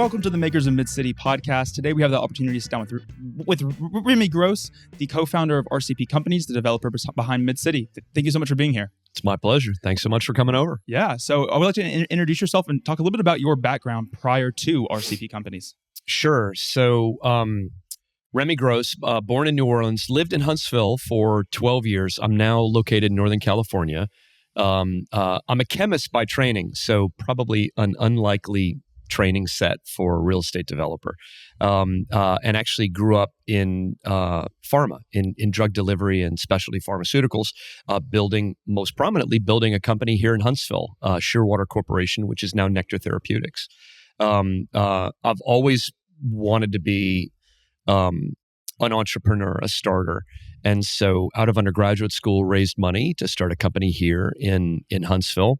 Welcome to the Makers of MidCity podcast. Today we have the opportunity to sit down with Remy Gross, the co-founder of RCP Companies, the developer behind MidCity. Thank you so much for being here. It's my pleasure. Thanks so much for coming over. Yeah, so I would like to introduce yourself and talk a little bit about your background prior to RCP Companies. Sure. So Remy Gross, born in New Orleans, lived in Huntsville for 12 years. I'm now located in Northern California. I'm a chemist by training, so probably an unlikely training set for a real estate developer, and actually grew up in pharma, in drug delivery and specialty pharmaceuticals, most prominently building a company here in Huntsville, Shearwater Corporation, which is now Nectar Therapeutics. I've always wanted to be an entrepreneur, a starter. And so out of undergraduate school, raised money to start a company here in Huntsville.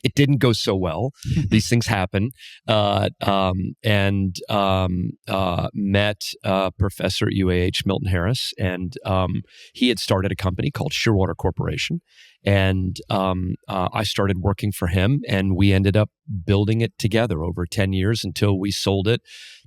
It didn't go so well. These things happen. Met professor at UAH, Milton Harris, and he had started a company called Shearwater Corporation. And I started working for him, and we ended up building it together over 10 years until we sold it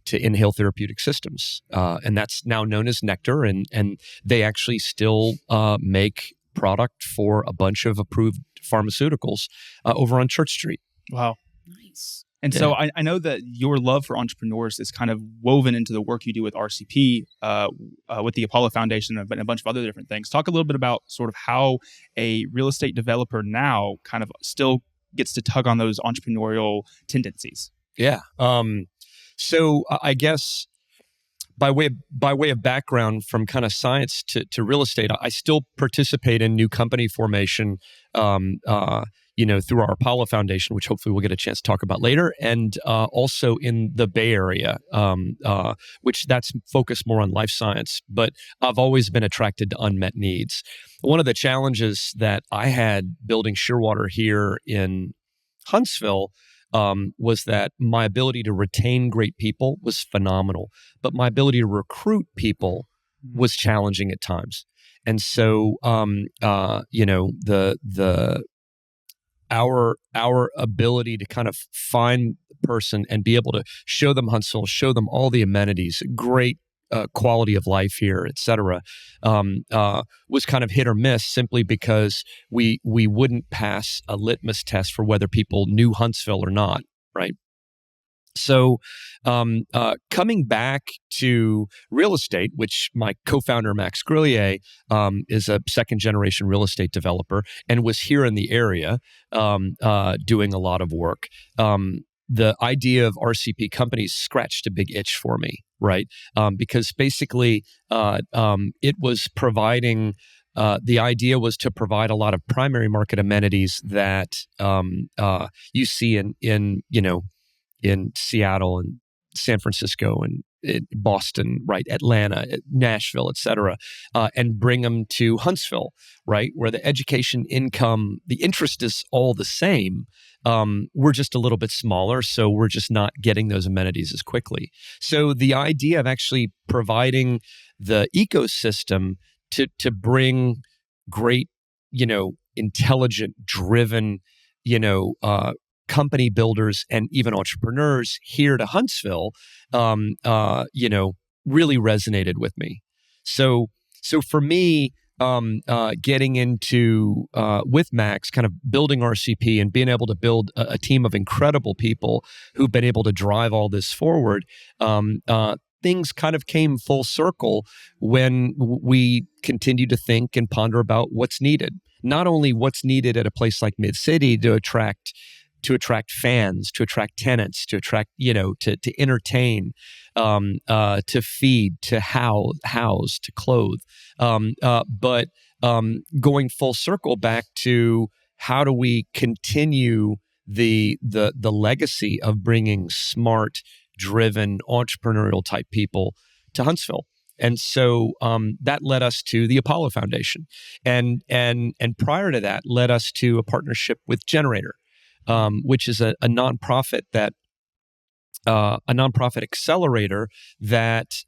to Inhale Therapeutic Systems. And that's now known as Nectar, and they actually still make product for a bunch of approved pharmaceuticals over on Church Street. Wow. Nice. And so I know that your love for entrepreneurs is kind of woven into the work you do with RCP, with the Apollo Foundation and a bunch of other different things. Talk a little bit about sort of how a real estate developer now kind of still gets to tug on those entrepreneurial tendencies. Yeah. So I guess by way of background, from kind of science to real estate, I still participate in new company formation, through our Apollo Foundation, which hopefully we'll get a chance to talk about later, and also in the Bay Area, which that's focused more on life science. But I've always been attracted to unmet needs. One of the challenges that I had building Shearwater here in Huntsville was that my ability to retain great people was phenomenal, but my ability to recruit people was challenging at times. And so, our ability to kind of find the person and be able to show them Huntsville, show them all the amenities, great quality of life here, et cetera, was kind of hit or miss, simply because we wouldn't pass a litmus test for whether people knew Huntsville or not, right? So coming back to real estate, which my co-founder, Max Grillier, is a second-generation real estate developer and was here in the area doing a lot of work. The idea of RCP Companies scratched a big itch for me, right? Because basically it was providing, the idea was to provide a lot of primary market amenities that you see in Seattle and San Francisco and in Boston, right? Atlanta, Nashville, et cetera, and bring them to Huntsville, right? Where the education, income, the interest is all the same. We're just a little bit smaller, so we're just not getting those amenities as quickly. So the idea of actually providing the ecosystem to bring great, intelligent, driven, company builders and even entrepreneurs here to Huntsville, really resonated with me. So for me, getting into with Max, kind of building RCP and being able to build a team of incredible people who've been able to drive all this forward, things kind of came full circle when we continued to think and ponder about what's needed. Not only what's needed at a place like MidCity to attract fans, to attract tenants, to attract, to entertain, to feed, to house, to clothe. But going full circle back to how do we continue the legacy of bringing smart, driven, entrepreneurial type people to Huntsville. And so that led us to the Apollo Foundation, and prior to that led us to a partnership with Generator, which is a nonprofit accelerator that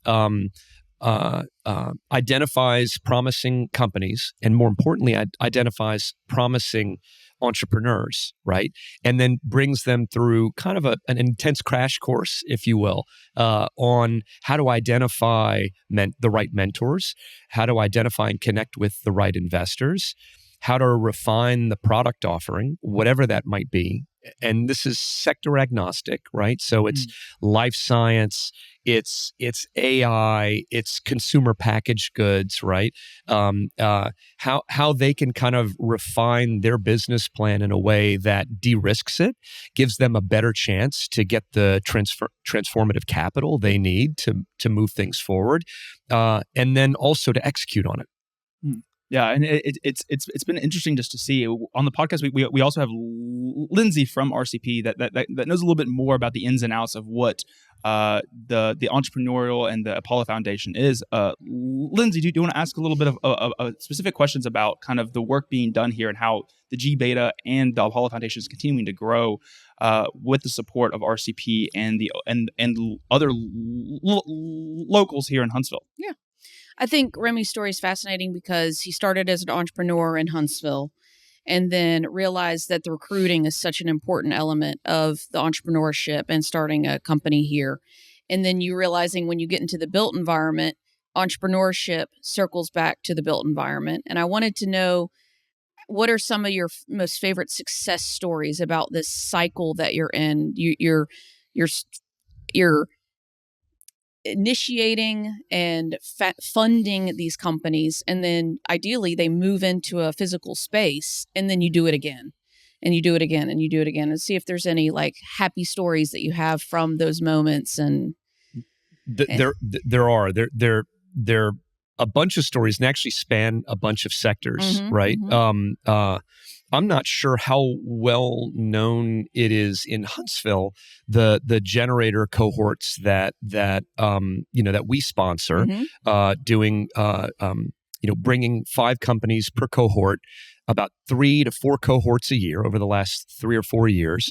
identifies promising companies, and more importantly, identifies promising entrepreneurs, right? And then brings them through kind of an intense crash course, if you will, on how to identify the right mentors, how to identify and connect with the right investors, how to refine the product offering, whatever that might be. And this is sector agnostic, right? So it's life science, it's AI, it's consumer packaged goods, right? How they can kind of refine their business plan in a way that de-risks it, gives them a better chance to get the transformative capital they need to move things forward, and then also to execute on it. Yeah, and it's been interesting just to see on the podcast. We also have Lindsay from RCP that knows a little bit more about the ins and outs of what the entrepreneurial and the Apollo Foundation is. Lindsay, do you want to ask a little bit of specific questions about kind of the work being done here and how the G Beta and the Apollo Foundation is continuing to grow with the support of RCP and the other locals here in Huntsville? Yeah. I think Remy's story is fascinating because he started as an entrepreneur in Huntsville and then realized that the recruiting is such an important element of the entrepreneurship and starting a company here. And then you realizing when you get into the built environment, entrepreneurship circles back to the built environment. And I wanted to know, what are some of your most favorite success stories about this cycle that you're in? You're initiating and funding these companies, and then ideally they move into a physical space, and then you do it again and you do it again and you do it again, and see if there's any like happy stories that you have from those moments. And there are a bunch of stories and actually span a bunch of sectors, right? I'm not sure how well known it is in Huntsville, the generator cohorts that we sponsor, doing bringing 5 companies per cohort, about 3 to 4 cohorts a year over the last 3 or 4 years,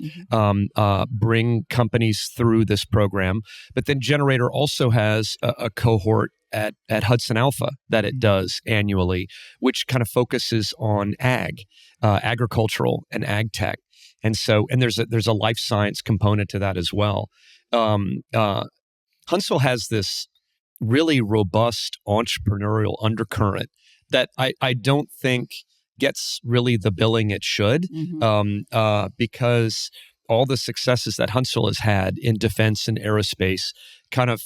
bring companies through this program. But then Generator also has a cohort at Hudson Alpha that it does annually, which kind of focuses on agricultural and ag tech. And there's a life science component to that as well. Huntsville has this really robust entrepreneurial undercurrent that I don't think gets really the billing it should, because all the successes that Huntsville has had in defense and aerospace kind of,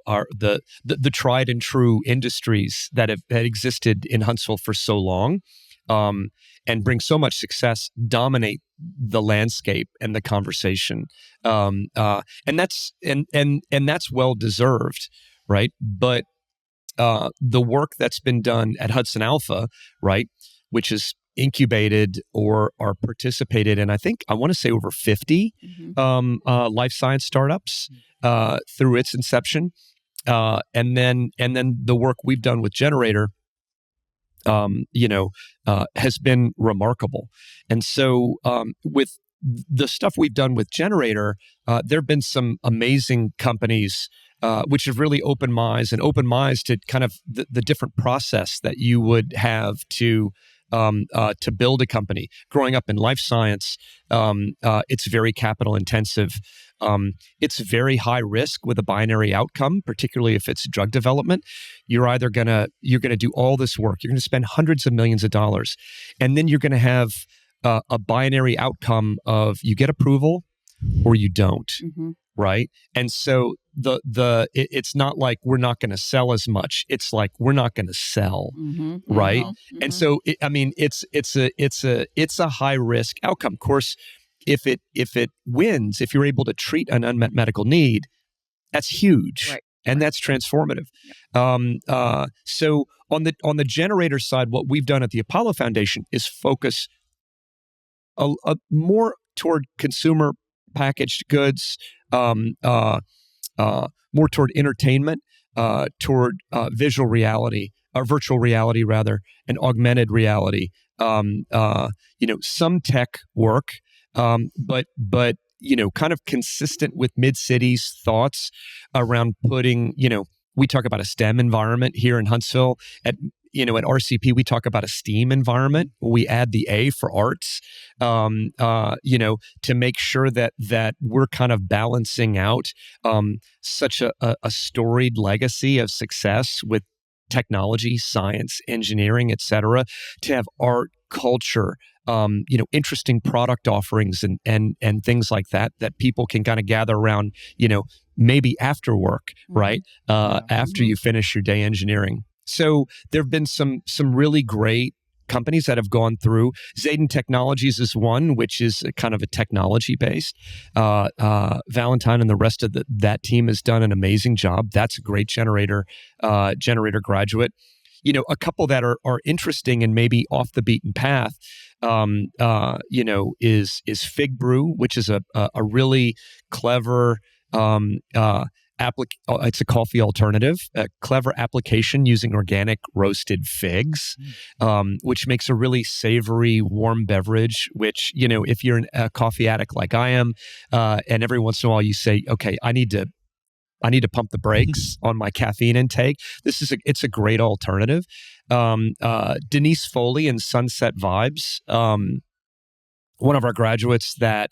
are the tried and true industries that have existed in Huntsville for so long, and bring so much success, dominate the landscape and the conversation. And that's well deserved, right? But the work that's been done at Hudson Alpha, right, which is incubated or are participated in, I want to say over 50 life science startups through its inception, and then the work we've done with Generator, has been remarkable. And so with the stuff we've done with Generator, there have been some amazing companies which have really opened my eyes to kind of the different process that you would have to build a company. Growing up in life science, it's very capital intensive. It's very high risk with a binary outcome, particularly if it's drug development. You're gonna do all this work. You're gonna spend hundreds of millions of dollars, and then you're gonna have a binary outcome of you get approval or you don't, right? And so it's not like we're not going to sell as much. It's like we're not going to sell, right? And so it's a high risk outcome. Of course, if it wins, if you're able to treat an unmet medical need, that's huge, right, and that's transformative. Yeah. So on the Generator side, what we've done at the Apollo Foundation is focus a more toward consumer packaged goods, more toward entertainment, toward visual reality, or virtual reality rather, and augmented reality. Some tech work, but kind of consistent with MidCity's thoughts around putting, we talk about a STEM environment here in Huntsville. At RCP, we talk about a STEAM environment. We add the A for arts, to make sure that we're kind of balancing out such a storied legacy of success with technology, science, engineering, et cetera, to have art, culture, interesting product offerings and things like that people can kind of gather around, maybe after work, right? After you finish your day engineering. So there have been some really great companies that have gone through. Zayden Technologies is one, which is kind of a technology based. Valentine and the rest of that team has done an amazing job. That's a great generator graduate. A couple that are interesting and maybe off the beaten path, is Fig Brew, which is a really clever it's a coffee alternative, a clever application using organic roasted figs, which makes a really savory, warm beverage, which, if you're a coffee addict like I am, and every once in a while you say, okay, I need to pump the brakes on my caffeine intake. It's a great alternative. Denise Foley and Sunset Vibes, one of our graduates that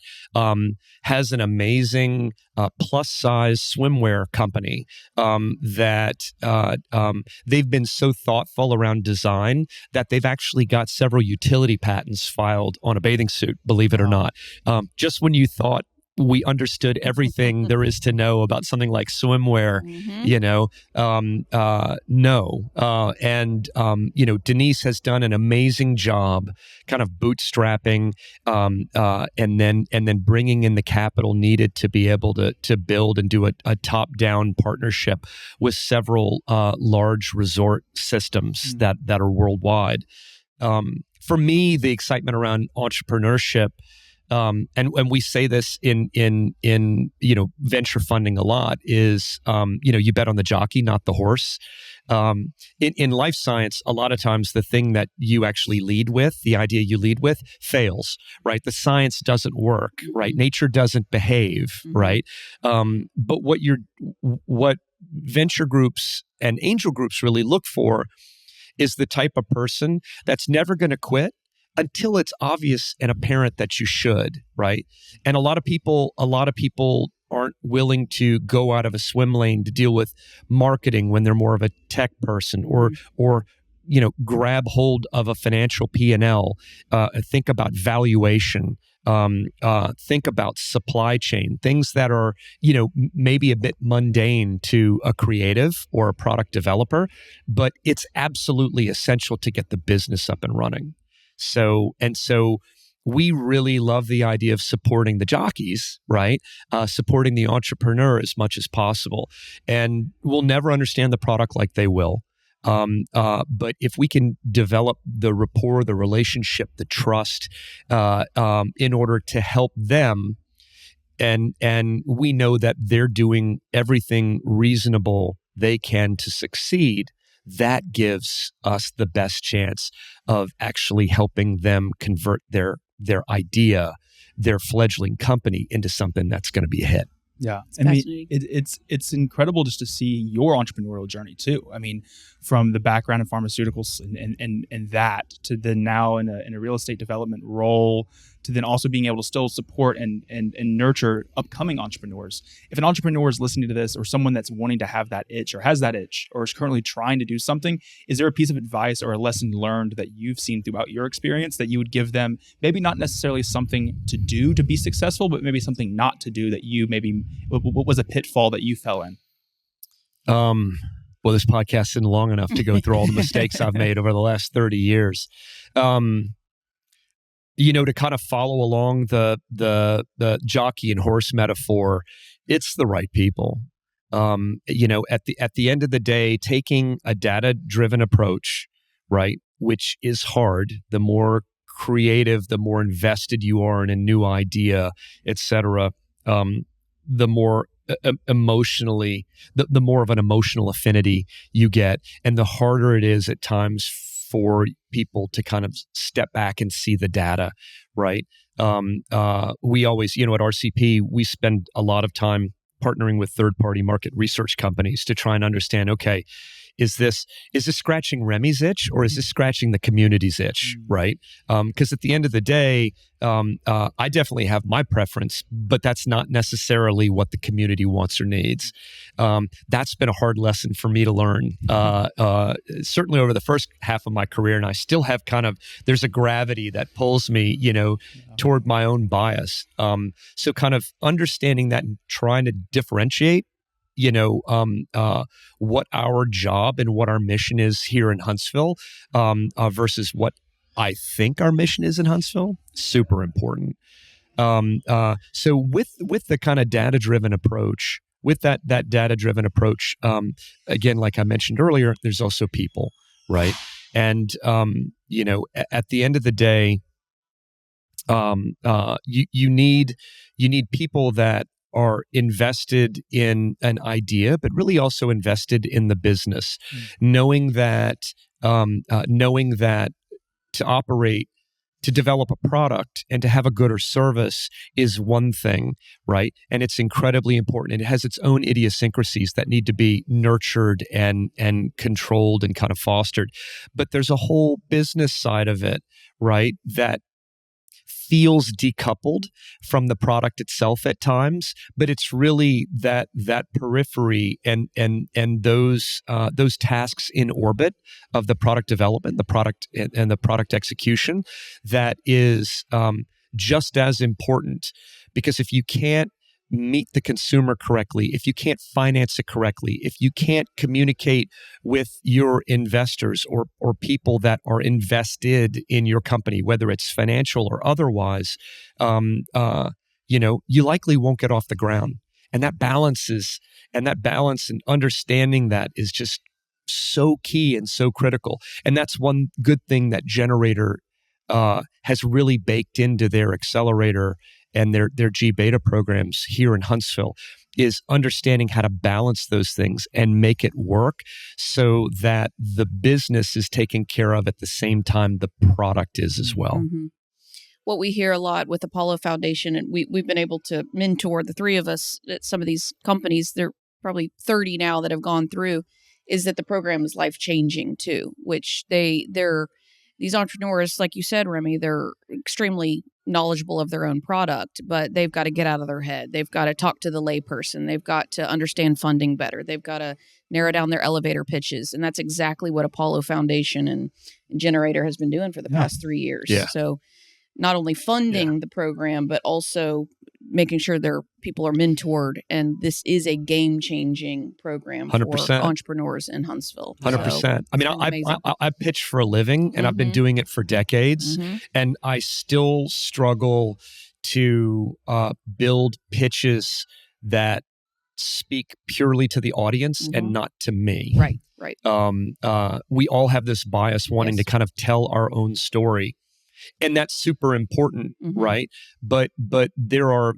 has an amazing plus size swimwear company that they've been so thoughtful around design that they've actually got several utility patents filed on a bathing suit, believe it or not. Just when you thought we understood everything there is to know about something like swimwear, no. Denise has done an amazing job kind of bootstrapping and then bringing in the capital needed to be able to build and do a top-down partnership with several large resort systems that are worldwide. For me, the excitement around entrepreneurship, and we say this in venture funding a lot, is you bet on the jockey, not the horse. In life science, a lot of times the thing that you actually lead with, the idea you lead with, fails, right? The science doesn't work, right? Nature doesn't behave, right? But what venture groups and angel groups really look for is the type of person that's never going to quit until it's obvious and apparent that you should, right? And a lot of people aren't willing to go out of a swim lane to deal with marketing when they're more of a tech person, or grab hold of a financial P&L, think about valuation, think about supply chain, things that are, maybe a bit mundane to a creative or a product developer, but it's absolutely essential to get the business up and running. So we really love the idea of supporting the jockeys, right? Supporting the entrepreneur as much as possible. And we'll never understand the product like they will. But if we can develop the rapport, the relationship, the trust, in order to help them, and we know that they're doing everything reasonable they can to succeed, that gives us the best chance of actually helping them convert their idea, their fledgling company, into something that's going to be a hit. Yeah, I mean, it's incredible just to see your entrepreneurial journey too. I mean, from the background in pharmaceuticals and that to then now in a real estate development role, to then also being able to still support and nurture upcoming entrepreneurs. If an entrepreneur is listening to this, or someone that's wanting to have that itch or has that itch or is currently trying to do something, is there a piece of advice or a lesson learned that you've seen throughout your experience that you would give them? Maybe not necessarily something to do to be successful, but maybe something not to do that you maybe, what was a pitfall that you fell in? Well, this podcast isn't long enough to go through all the mistakes I've made over the last 30 years. To kind of follow along the jockey and horse metaphor, it's the right people. At the end of the day, taking a data-driven approach, right, which is hard, the more creative, the more invested you are in a new idea, et cetera, the more emotionally, the more of an emotional affinity you get, and the harder it is at times for people to kind of step back and see the data, right? We always, at RCP, we spend a lot of time partnering with third-party market research companies to try and understand, okay, is this scratching Remy's itch or is this scratching the community's itch, right? Because at the end of the day, I definitely have my preference, but that's not necessarily what the community wants or needs. That's been a hard lesson for me to learn, certainly over the first half of my career, and I still have there's a gravity that pulls me, toward my own bias. So kind of understanding that and trying to differentiate what our job and what our mission is here in Huntsville versus what I think our mission is in Huntsville, super important. So with the kind of data-driven approach, with that data-driven approach, again, like I mentioned earlier, there's also people, right? And at the end of the day, you need people that are invested in an idea, but really also invested in the business, knowing that to operate, to develop a product and to have a good or service is one thing, right? And it's incredibly important. It has its own idiosyncrasies that need to be nurtured and controlled and kind of fostered. But there's a whole business side of it, right, that feels decoupled from the product itself at times, but it's really that periphery and those tasks in orbit of the product development, the product and the product execution that is just as important. Because if you can't meet the consumer correctly, if you can't finance it correctly, if you can't communicate with your investors or people that are invested in your company, whether it's financial or otherwise, you likely won't get off the ground. And that balance and understanding that is just so key and so critical. And that's one good thing that Generator has really baked into their accelerator and their G Beta programs here in Huntsville, is understanding how to balance those things and make it work so that the business is taken care of at the same time the product is as well. Mm-hmm. What we hear a lot with Apollo Foundation, and we've been able to mentor the three of us at some of these companies, there are probably 30 now that have gone through, is that the program is life-changing too, which they're these entrepreneurs, like you said, Remy, they're extremely knowledgeable of their own product, but they've got to get out of their head. They've got to talk to the layperson. They've got to understand funding better. They've got to narrow down their elevator pitches. And that's exactly what Apollo Foundation and Generator has been doing for the past 3 years. Yeah. So not only funding the program, but also making sure their people are mentored. And this is a game-changing program 100%. for entrepreneurs in Huntsville. 100%. So, I mean, I pitch for a living, and I've been doing it for decades, and I still struggle to build pitches that speak purely to the audience and not to me. Right. We all have this bias wanting to kind of tell our own story. And that's super important, right? But there are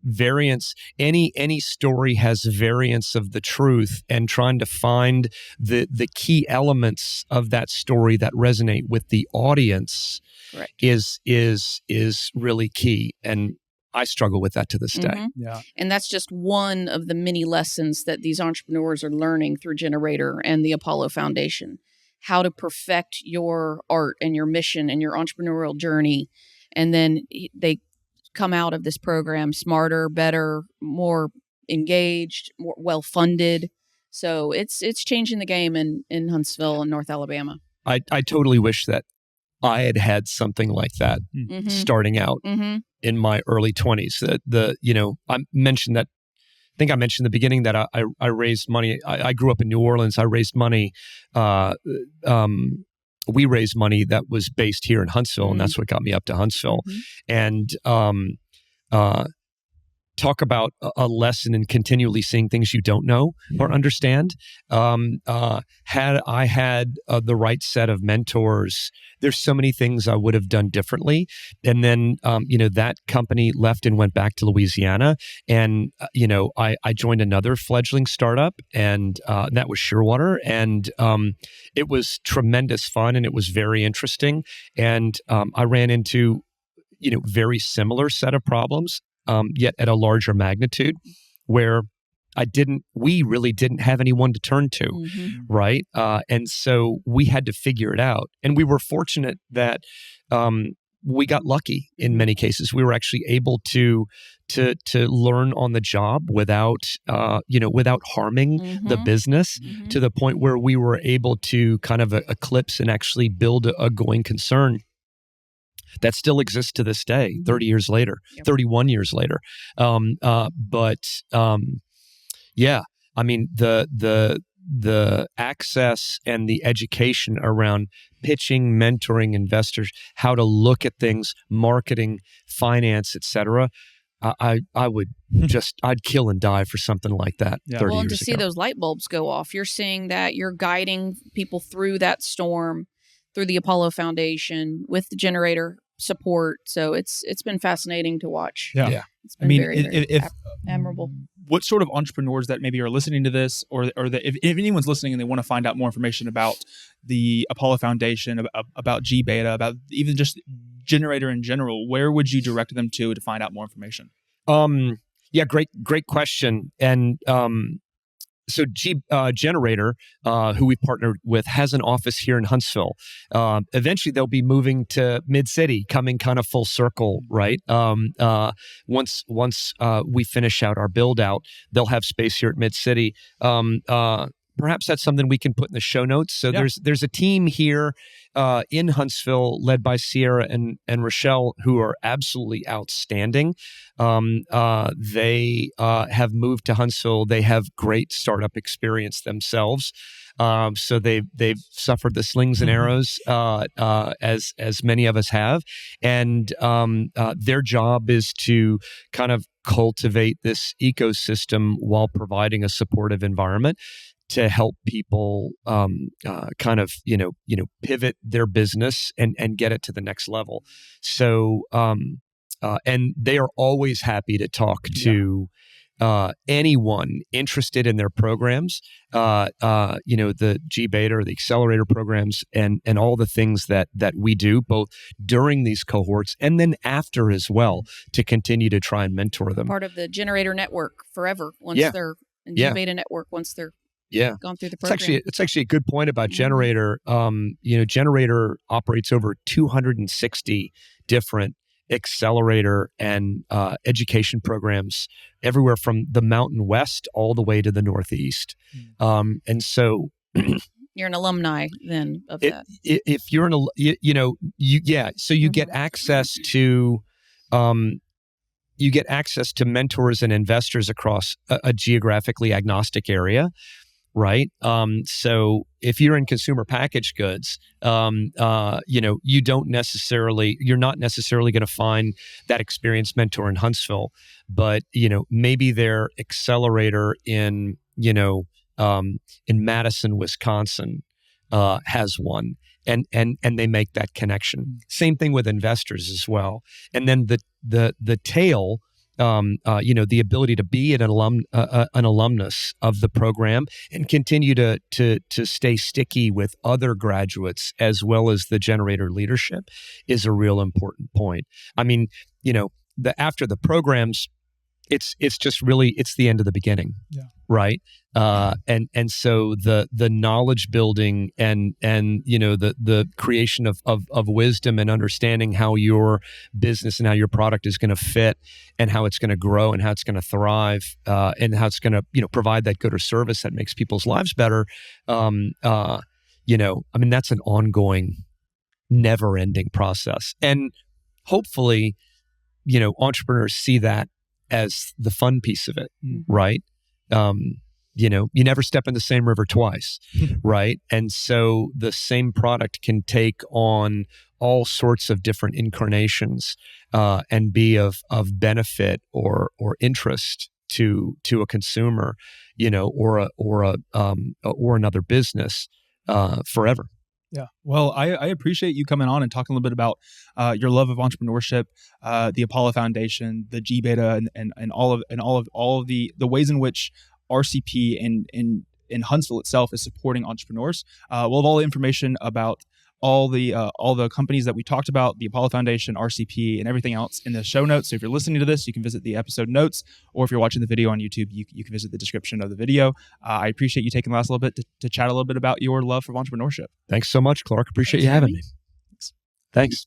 variants. Any story has variants of the truth, and trying to find the key elements of that story that resonate with the audience is really key. And I struggle with that to this day. Yeah. And that's just one of the many lessons that these entrepreneurs are learning through Generator and the Apollo Foundation. How to perfect your art and your mission and your entrepreneurial journey. And then they come out of this program smarter, better, more engaged, more well-funded. So it's changing the game in Huntsville and North Alabama. I totally wish that I had something like that starting out in my early 20s. I mentioned that. I think I mentioned in the beginning that I raised money. I grew up in New Orleans. I raised money. We raised money that was based here in Huntsville, and that's what got me up to Huntsville. And talk about a lesson in continually seeing things you don't know or understand. Had I had the right set of mentors, there's so many things I would have done differently. And then, that company left and went back to Louisiana. And, I joined another fledgling startup, and that was Shearwater. And it was tremendous fun, and it was very interesting. And I ran into, very similar set of problems. Yet at a larger magnitude, where we really didn't have anyone to turn to, right? And so we had to figure it out. And we were fortunate that we got lucky in many cases. We were actually able to learn on the job without harming the business, to the point where we were able to kind of eclipse and actually build a going concern that still exists to this day, 30 years later, 31 years later. Yeah, I mean, the access and the education around pitching, mentoring investors, how to look at things, marketing, finance, etc. I'd kill and die for something like that 30 years ago. Well, and to see those light bulbs go off, you're seeing that you're guiding people through that storm, through the Apollo Foundation with the generator support. So it's been fascinating to watch. Yeah. It's been very admirable. What sort of entrepreneurs that maybe are listening to this, or if anyone's listening and they want to find out more information about the Apollo Foundation, about G Beta, about even just generator in general, where would you direct them to find out more information? Yeah, great question. And so Generator, who we partnered with, has an office here in Huntsville. Eventually, they'll be moving to MidCity, coming kind of full circle, right? Once we finish out our build out, they'll have space here at MidCity. Perhaps that's something we can put in the show notes. So there's a team here in Huntsville led by Sierra and Rochelle, who are absolutely outstanding. They have moved to Huntsville. They have great startup experience themselves. So they've suffered the slings and arrows as many of us have, and their job is to kind of cultivate this ecosystem while providing a supportive environment to help people kind of pivot their business and get it to the next level. So and they are always happy to talk to anyone interested in their programs, the G Beta or the accelerator programs, and all the things that we do both during these cohorts and then after as well, to continue to try and mentor them. Part of the generator network forever once they're in G Beta network once they're gone through the program. It's actually a good point about Generator. Generator operates over 260 different accelerator and education programs everywhere from the Mountain West all the way to the Northeast. And so you're an alumni then of that. If you're so you get access to mentors and investors across a geographically agnostic area. Right. So if you're in consumer packaged goods, you're not necessarily going to find that experienced mentor in Huntsville, but maybe their accelerator in Madison, Wisconsin, has one, and they make that connection. Same thing with investors as well. And then the tail. The ability to be an alumnus of the program and continue to stay sticky with other graduates as well as the generator leadership is a real important point. I mean, after the programs, it's just really it's the end of the beginning, right? And so the knowledge building and the creation of wisdom and understanding how your business and how your product is going to fit and how it's going to grow and how it's going to thrive and how it's going to provide that good or service that makes people's lives better. That's an ongoing, never-ending process, and hopefully, entrepreneurs see that as the fun piece of it, right? You never step in the same river twice, right? And so the same product can take on all sorts of different incarnations and be of benefit or interest to a consumer, or another business forever. Yeah. Well, I appreciate you coming on and talking a little bit about your love of entrepreneurship, the Apollo Foundation, the G Beta, and all of the ways in which RCP in Huntsville itself is supporting entrepreneurs. We'll have all the information about all the companies that we talked about, the Apollo Foundation, RCP, and everything else in the show notes. So if you're listening to this, you can visit the episode notes, or if you're watching the video on YouTube, you can visit the description of the video. I appreciate you taking the last little bit to chat a little bit about your love for entrepreneurship. Thanks so much, Clark. Appreciate you having me. Thanks.